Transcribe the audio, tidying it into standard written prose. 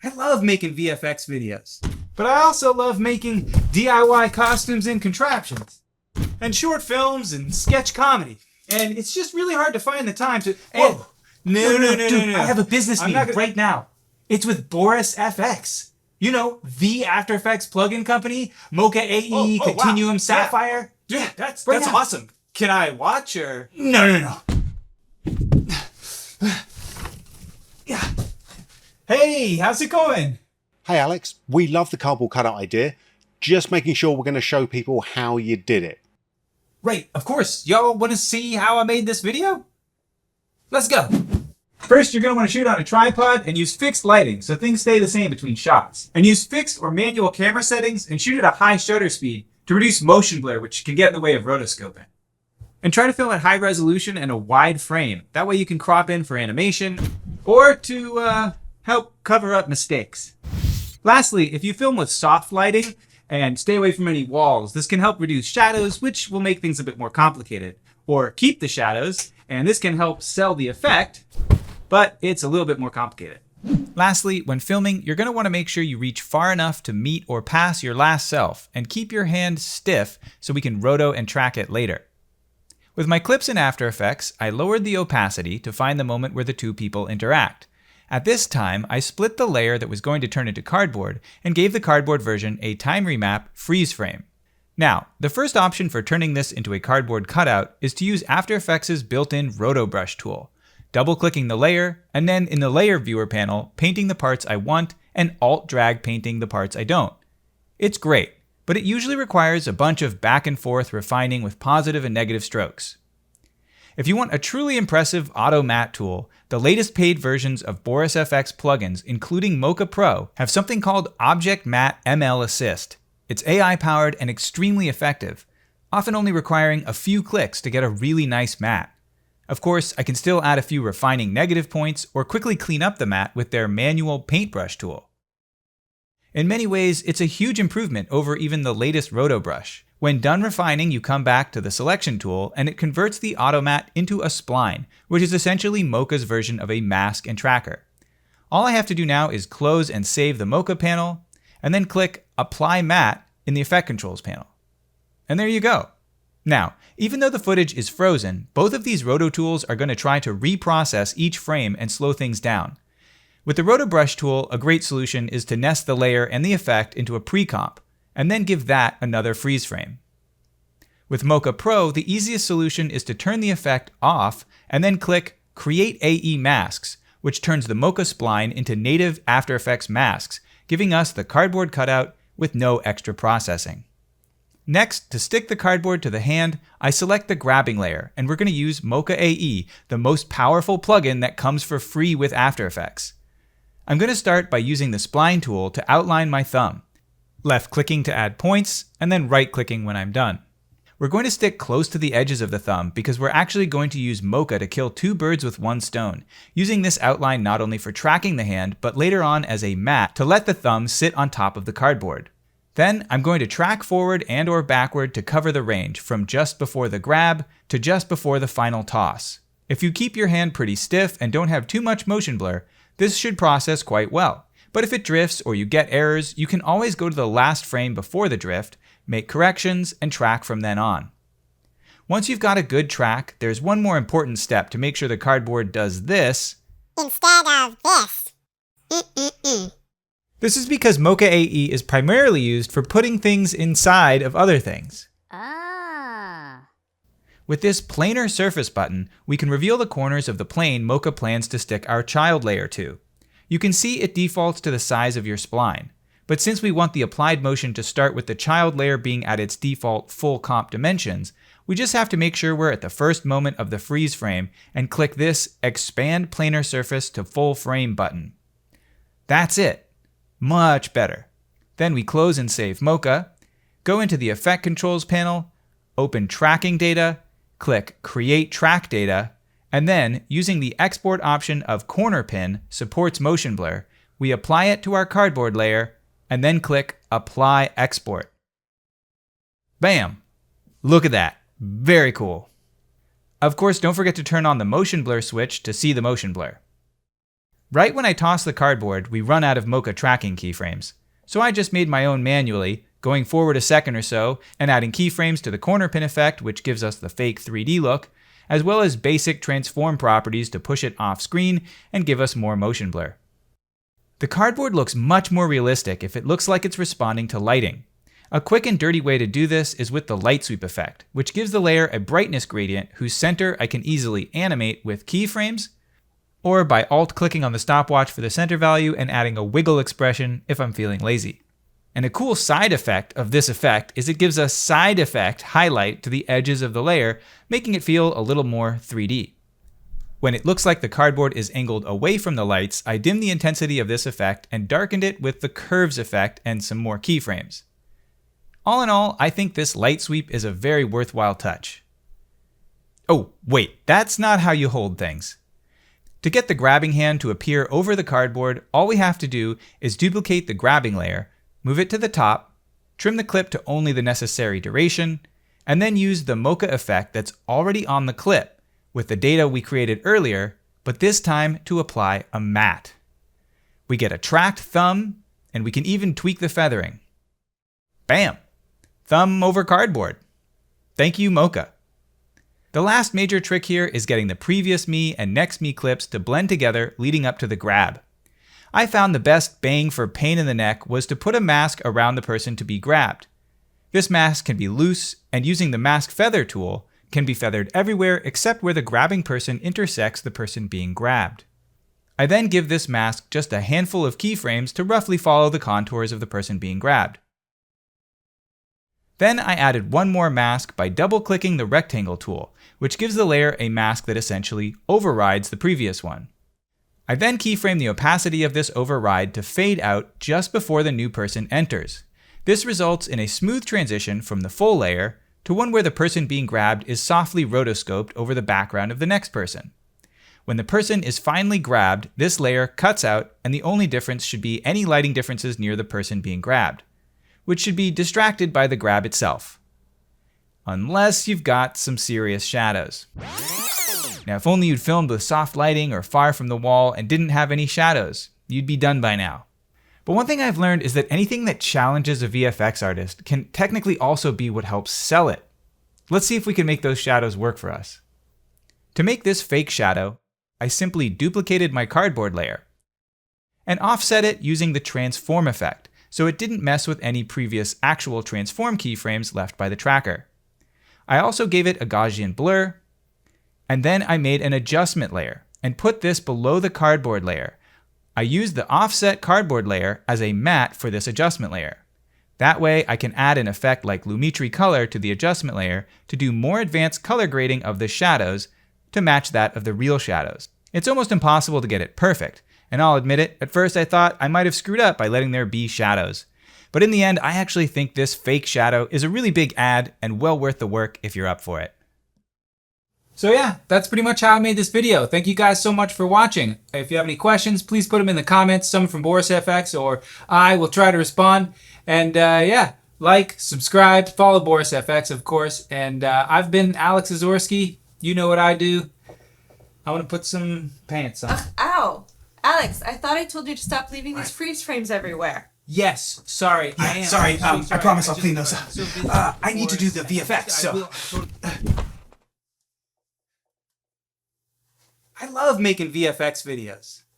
I love making VFX videos, but I also love making DIY costumes and contraptions, and short films and sketch comedy. And it's just really hard to find the time to... Whoa! No. I have a business meeting right now. It's with Boris FX. You know, the After Effects plugin company, Mocha AE, Continuum, wow. Sapphire. Yeah, that's Right now. awesome. Can I watch or? No. Yeah. Hey, how's it going? Hey Alex, we love the cardboard cutout idea. Just making sure we're going to show people how you did it. Right, of course. Y'all want to see how I made this video? Let's go. First, you're going to want to shoot on a tripod and use fixed lighting so things stay the same between shots. And use fixed or manual camera settings and shoot at a high shutter speed to reduce motion blur, which can get in the way of rotoscoping. And try to film at high resolution and a wide frame. That way you can crop in for animation or to help cover up mistakes. Lastly, if you film with soft lighting and stay away from any walls, this can help reduce shadows, which will make things a bit more complicated. Or keep the shadows, and this can help sell the effect, but it's a little bit more complicated. Lastly, when filming, you're going to want to make sure you reach far enough to meet or pass your last self, and keep your hand stiff so we can roto and track it later. With my clips in After Effects, I lowered the opacity to find the moment where the two people interact. At this time, I split the layer that was going to turn into cardboard and gave the cardboard version a time remap freeze frame. Now, the first option for turning this into a cardboard cutout is to use After Effects' built-in roto brush tool, double-clicking the layer, and then in the layer viewer panel, painting the parts I want and alt-drag painting the parts I don't. It's great, but it usually requires a bunch of back and forth refining with positive and negative strokes. If you want a truly impressive auto matte tool, the latest paid versions of Boris FX plugins, including Mocha Pro, have something called Object Matte ML Assist. It's AI-powered and extremely effective, often only requiring a few clicks to get a really nice matte. Of course, I can still add a few refining negative points or quickly clean up the matte with their manual paintbrush tool. In many ways, it's a huge improvement over even the latest roto brush. When done refining, you come back to the selection tool and it converts the auto matte into a spline, which is essentially Mocha's version of a mask and tracker. All I have to do now is close and save the Mocha panel, and then click Apply Matte in the Effect Controls panel. And there you go. Now, even though the footage is frozen, both of these roto tools are going to try to reprocess each frame and slow things down. With the roto brush tool, a great solution is to nest the layer and the effect into a pre-comp, and then give that another freeze frame. With Mocha Pro, the easiest solution is to turn the effect off and then click Create AE Masks, which turns the Mocha spline into native After Effects masks, giving us the cardboard cutout with no extra processing. Next, to stick the cardboard to the hand, I select the grabbing layer, and we're going to use Mocha AE, the most powerful plugin that comes for free with After Effects. I'm going to start by using the spline tool to outline my thumb, left-clicking to add points, and then right-clicking when I'm done. We're going to stick close to the edges of the thumb because we're actually going to use Mocha to kill two birds with one stone, using this outline not only for tracking the hand, but later on as a mat to let the thumb sit on top of the cardboard. Then I'm going to track forward and or backward to cover the range from just before the grab to just before the final toss. If you keep your hand pretty stiff and don't have too much motion blur, this should process quite well. But if it drifts or you get errors, you can always go to the last frame before the drift, make corrections, and track from then on. Once you've got a good track, there's one more important step to make sure the cardboard does this instead of this. This is because Mocha AE is primarily used for putting things inside of other things. With this planar surface button, we can reveal the corners of the plane Mocha plans to stick our child layer to. You can see it defaults to the size of your spline, but since we want the applied motion to start with the child layer being at its default full comp dimensions, we just have to make sure we're at the first moment of the freeze frame and click this Expand Planar Surface to Full Frame button. That's it. Much better. Then we close and save Mocha, go into the Effect Controls panel, open Tracking Data, click Create Track Data, and then, using the export option of Corner Pin supports motion blur, we apply it to our cardboard layer, and then click Apply Export. Bam! Look at that. Very cool. Of course, don't forget to turn on the motion blur switch to see the motion blur. Right when I toss the cardboard, we run out of Mocha tracking keyframes. So I just made my own manually, going forward a second or so, and adding keyframes to the corner pin effect, which gives us the fake 3D look, as well as basic transform properties to push it off screen and give us more motion blur. The cardboard looks much more realistic if it looks like it's responding to lighting. A quick and dirty way to do this is with the light sweep effect, which gives the layer a brightness gradient whose center I can easily animate with keyframes, or by alt-clicking on the stopwatch for the center value and adding a wiggle expression if I'm feeling lazy. And a cool side effect of this effect is it gives a side effect highlight to the edges of the layer, making it feel a little more 3D. When it looks like the cardboard is angled away from the lights, I dimmed the intensity of this effect and darkened it with the curves effect and some more keyframes. All in all, I think this light sweep is a very worthwhile touch. Oh, wait, that's not how you hold things. To get the grabbing hand to appear over the cardboard, all we have to do is duplicate the grabbing layer, move it to the top, trim the clip to only the necessary duration, and then use the Mocha effect that's already on the clip with the data we created earlier, but this time to apply a matte. We get a tracked thumb, and we can even tweak the feathering. Bam! Thumb over cardboard. Thank you, Mocha. The last major trick here is getting the previous me and next me clips to blend together leading up to the grab. I found the best bang for pain in the neck was to put a mask around the person to be grabbed. This mask can be loose, and using the mask feather tool, can be feathered everywhere except where the grabbing person intersects the person being grabbed. I then give this mask just a handful of keyframes to roughly follow the contours of the person being grabbed. Then I added one more mask by double-clicking the rectangle tool, which gives the layer a mask that essentially overrides the previous one. I then keyframe the opacity of this override to fade out just before the new person enters. This results in a smooth transition from the full layer to one where the person being grabbed is softly rotoscoped over the background of the next person. When the person is finally grabbed, this layer cuts out, and the only difference should be any lighting differences near the person being grabbed, which should be distracted by the grab itself. Unless you've got some serious shadows. Now, if only you'd filmed with soft lighting or far from the wall and didn't have any shadows, you'd be done by now. But one thing I've learned is that anything that challenges a VFX artist can technically also be what helps sell it. Let's see if we can make those shadows work for us. To make this fake shadow, I simply duplicated my cardboard layer and offset it using the transform effect, so it didn't mess with any previous actual transform keyframes left by the tracker. I also gave it a Gaussian blur, and then I made an adjustment layer and put this below the cardboard layer. I used the offset cardboard layer as a matte for this adjustment layer. That way I can add an effect like Lumetri color to the adjustment layer to do more advanced color grading of the shadows to match that of the real shadows. It's almost impossible to get it perfect, and I'll admit it, at first I thought I might have screwed up by letting there be shadows. But in the end, I actually think this fake shadow is a really big add and well worth the work if you're up for it. So yeah, that's pretty much how I made this video. Thank you guys so much for watching. If you have any questions, please put them in the comments, some from Boris FX, or I will try to respond. And yeah, like, subscribe, follow Boris FX, of course. And I've been Alex Ezorsky. You know what I do. I want to put some pants on. Ow! Alex, I thought I told you to stop leaving these freeze frames everywhere. Yes, sorry, I am. Sorry, I'm so I promise I'll just clean those up. so busy I need to do the Boris. VFX, so... I love making VFX videos.